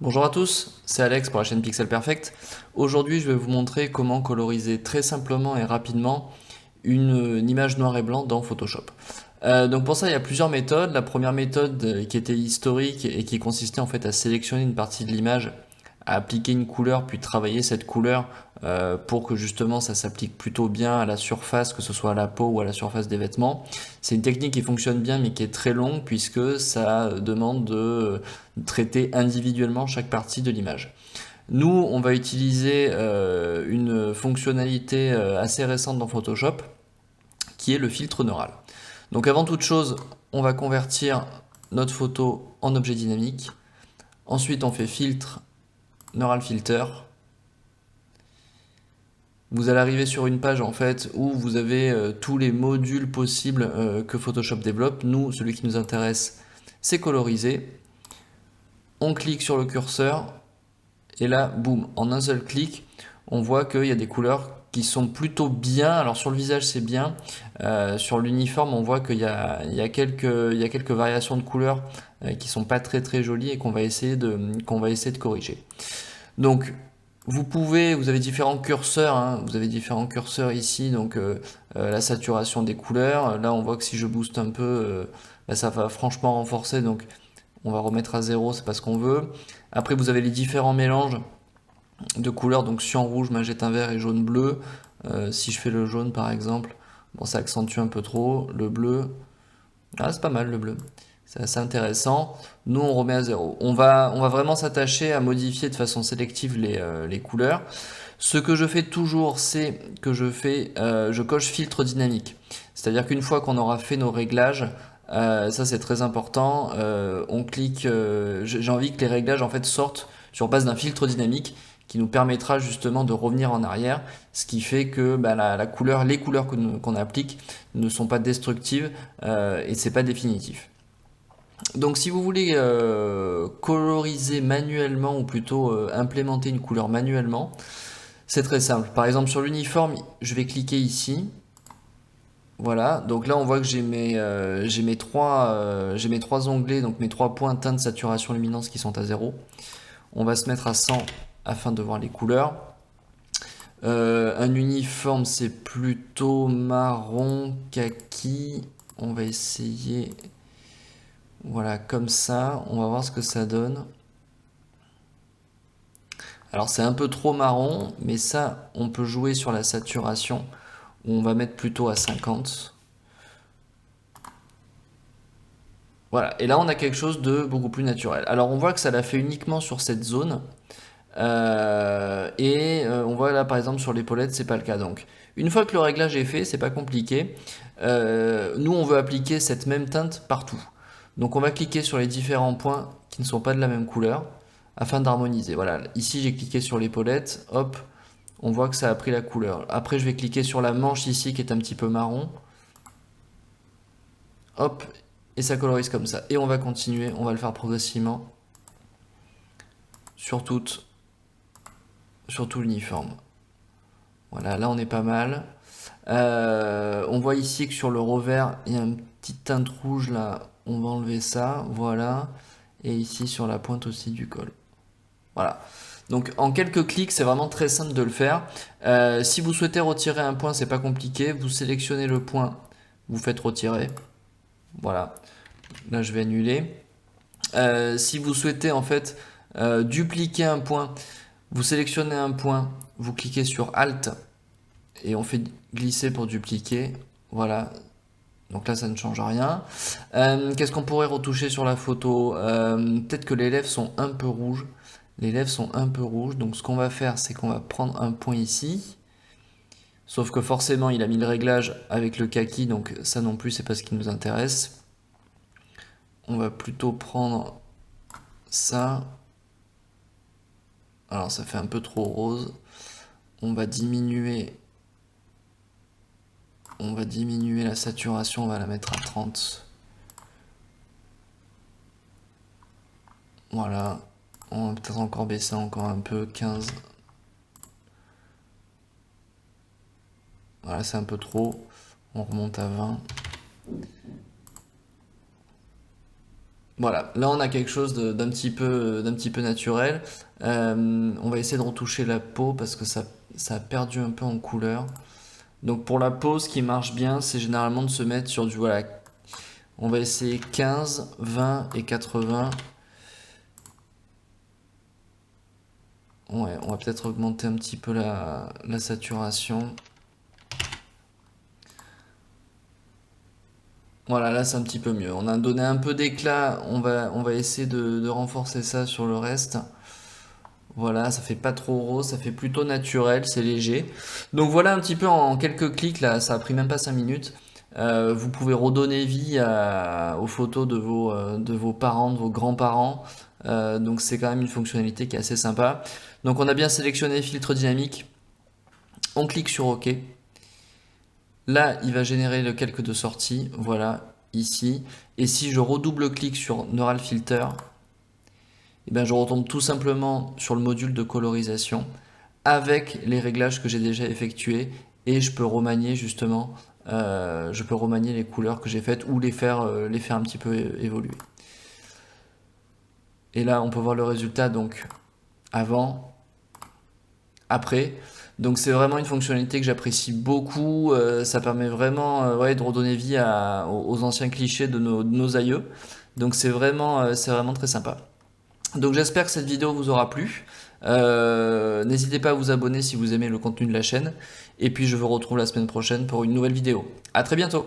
Bonjour à tous, c'est Alex pour la chaîne Pixel Perfect. Aujourd'hui, je vais vous montrer comment coloriser très simplement et rapidement une image noir et blanc dans Photoshop. Donc pour ça, il y a plusieurs méthodes. La première méthode qui était historique et qui consistait en fait à sélectionner une partie de l'image, à appliquer une couleur, puis travailler cette couleur pour que justement ça s'applique plutôt bien à la surface, que ce soit à la peau ou à la surface des vêtements. C'est une technique qui fonctionne bien mais qui est très longue puisque ça demande de traiter individuellement chaque partie de l'image. Nous, on va utiliser une fonctionnalité assez récente dans Photoshop qui est le filtre neural. Donc avant toute chose, on va convertir notre photo en objet dynamique. Ensuite, on fait filtre, neural filter. Vous allez arriver sur une page en fait où vous avez tous les modules possibles que Photoshop développe. Nous, celui qui nous intéresse, c'est coloriser. On clique sur le curseur et là, boum, en un seul clic, on voit qu'il y a des couleurs qui sont plutôt bien. Alors sur le visage, c'est bien. Sur l'uniforme, on voit qu'il y a quelques variations de couleurs qui sont pas très jolies et qu'on va essayer de corriger. Donc, vous avez différents curseurs, hein, vous avez différents curseurs ici, donc la saturation des couleurs. Là, on voit que si je booste un peu, ça va franchement renforcer, donc on va remettre à 0, c'est pas ce qu'on veut. Après, vous avez les différents mélanges de couleurs, donc cyan, rouge, magenta, vert et jaune, bleu. Si je fais le jaune par exemple, bon, ça accentue un peu trop. Le bleu, c'est pas mal le bleu. C'est assez intéressant. Nous, on remet à 0. On va vraiment s'attacher à modifier de façon sélective les couleurs. Ce que je fais toujours, c'est que je coche filtre dynamique. C'est-à-dire qu'une fois qu'on aura fait nos réglages, ça c'est très important, on clique, j'ai envie que les réglages en fait sortent sur base d'un filtre dynamique qui nous permettra justement de revenir en arrière, ce qui fait que la couleur, les couleurs qu'on applique ne sont pas destructives et c'est pas définitif. Donc si vous voulez coloriser manuellement ou plutôt implémenter une couleur manuellement, c'est très simple. Par exemple sur l'uniforme, je vais cliquer ici. Voilà, donc là on voit que j'ai mes trois onglets, donc mes trois points teinte, saturation, luminance qui sont à 0. On va se mettre à 100 afin de voir les couleurs. Un uniforme c'est plutôt marron, kaki. On va essayer, voilà, comme ça. On va voir ce que ça donne. Alors c'est un peu trop marron, mais ça on peut jouer sur la saturation. On va mettre plutôt à 50. Voilà, et là on a quelque chose de beaucoup plus naturel. Alors on voit que ça l'a fait uniquement sur cette zone. On voit là par exemple sur l'épaulette, c'est pas le cas. Donc une fois que le réglage est fait, c'est pas compliqué. Nous on veut appliquer cette même teinte partout. Donc on va cliquer sur les différents points qui ne sont pas de la même couleur afin d'harmoniser. Voilà, ici j'ai cliqué sur l'épaulette, hop, on voit que ça a pris la couleur. Après je vais cliquer sur la manche ici qui est un petit peu marron. Hop, et ça colorise comme ça. Et on va continuer, on va le faire progressivement sur tout l'uniforme. Voilà, là on est pas mal. On voit ici que sur le revers, il y a une petite teinte rouge là. On va enlever ça, voilà. Et ici sur la pointe aussi du col. Voilà. Donc en quelques clics, c'est vraiment très simple de le faire. Si vous souhaitez retirer un point, c'est pas compliqué. Vous sélectionnez le point, vous faites retirer. Voilà. Là, je vais annuler. Si vous souhaitez en fait dupliquer un point, vous sélectionnez un point, vous cliquez sur Alt et on fait glisser pour dupliquer. Voilà. Donc là, ça ne change rien. Qu'est-ce qu'on pourrait retoucher sur la photo? Peut-être que les lèvres sont un peu rouges. Les lèvres sont un peu rouges. Donc ce qu'on va faire, c'est qu'on va prendre un point ici. Sauf que forcément, il a mis le réglage avec le kaki, donc ça non plus, c'est pas ce qui nous intéresse. On va plutôt prendre ça. Alors ça fait un peu trop rose. On va diminuer la saturation, on va la mettre à 30. Voilà. On va peut-être encore baisser encore un peu, 15. Voilà, c'est un peu trop. On remonte à 20. Voilà, là on a quelque chose d'un petit peu naturel. On va essayer de retoucher la peau parce que ça a perdu un peu en couleur. Donc pour la peau, ce qui marche bien, c'est généralement de se mettre sur du, voilà, on va essayer 15, 20 et 80. Ouais, on va peut-être augmenter un petit peu la saturation. Voilà, là c'est un petit peu mieux. On a donné un peu d'éclat, on va essayer de renforcer ça sur le reste. Voilà, ça fait pas trop rose, ça fait plutôt naturel, c'est léger. Donc voilà un petit peu en quelques clics, là, ça a pris même pas 5 minutes. Vous pouvez redonner vie aux photos de vos parents, de vos grands-parents. Donc c'est quand même une fonctionnalité qui est assez sympa. Donc on a bien sélectionné filtre dynamique. On clique sur OK. Là, il va générer le calque de sortie. Voilà, ici. Et si je redouble-clique sur Neural Filter, eh bien, je retombe tout simplement sur le module de colorisation avec les réglages que j'ai déjà effectués et je peux remanier justement, je peux remanier les couleurs que j'ai faites ou les faire un petit peu évoluer. Et là, on peut voir le résultat donc avant, après. Donc c'est vraiment une fonctionnalité que j'apprécie beaucoup. Ça permet vraiment ouais, de redonner vie aux anciens clichés de nos aïeux. Donc c'est vraiment très sympa. Donc j'espère que cette vidéo vous aura plu. N'hésitez pas à vous abonner si vous aimez le contenu de la chaîne. Et puis je vous retrouve la semaine prochaine pour une nouvelle vidéo. A très bientôt.